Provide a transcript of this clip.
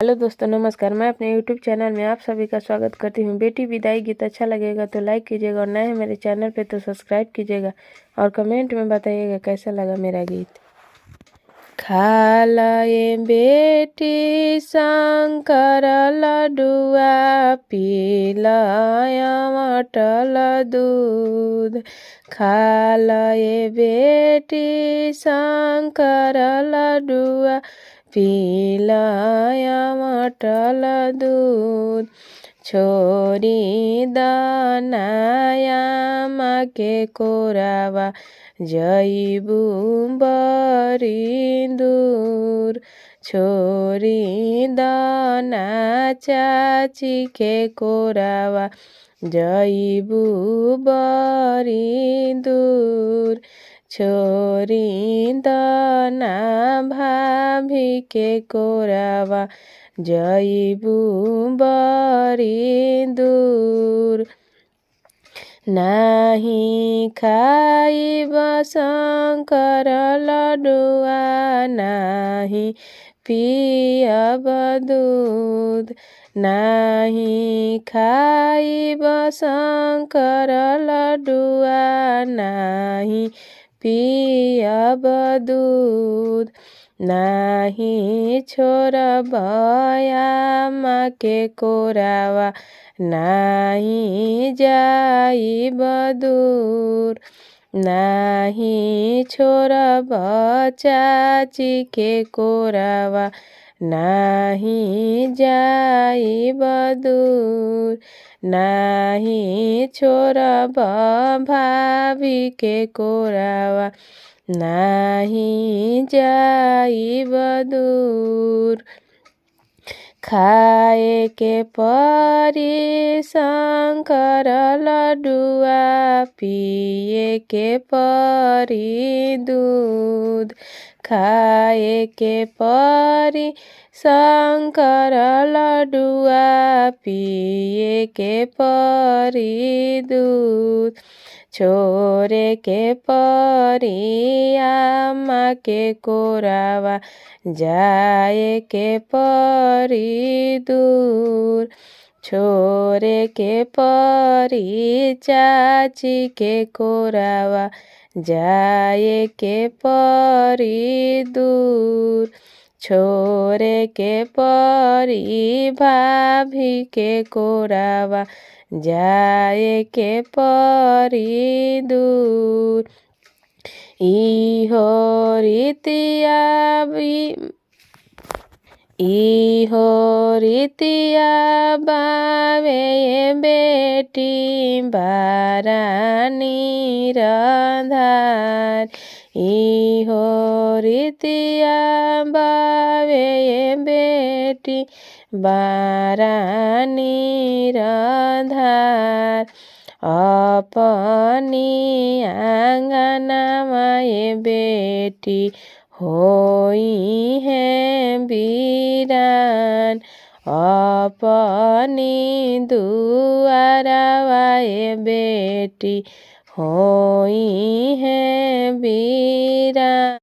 Hello दोस्तों, नमस्कार। मैं अपने यूट्यूब चैनल में आप सभी का स्वागत करती हूँ। बेटी विदाई गीत अच्छा लगेगा तो लाइक कीजिएगा और नए हैं मेरे चैनल पे तो सब्सक्राइब कीजिएगा और कमेंट में बताइएगा कैसा लगा मेरा गीत। खालाए बेटी शंकर लडुआ पिलाया मटल दूध। खालाए बेटी शंकर लडुआ पिलाया मटल दूध। छोरी दनाया माँ के कोरावा जईबू बरी दूर। छोरी दना चाची के कोरावा जईबू बरी दूर। छोरी दना भाभी के कोरावा जईबू बरी दूर। नाही खाइब शंकर लडुआ नाही पियब दूध। नाही खाइब शंकर लडुआ नाही पियब दूध। नाही छोड़ब आमा के कोरावा नाही जाइब दूर। नाही छोड़ब चाची के कोरावा नाही जाइब दूर। नाही छोड़ब भाभी के कोरावा नाही जाइब दूर। खाए के परी शंकर लडुआ पिए के परी दूध। खाए के परी शंकर लडुआ पिए के परी दूध। छोरे के परी आमा के कोरावा जाए के परी दूर। छोरे के परी चाची के कोरावा जाए के परी दूर। छोरे के परी भाभी के कोरावा जाए के परी दूर। इहो रीतिया बावे बेटी बारानी रंधार। इहो रीतिया बावे बेटी बारानी रंधार। अपनी आंगनमा ये बेटी होई है वीरान। अपनी दुआरवा ये बेटी होई है वीरान।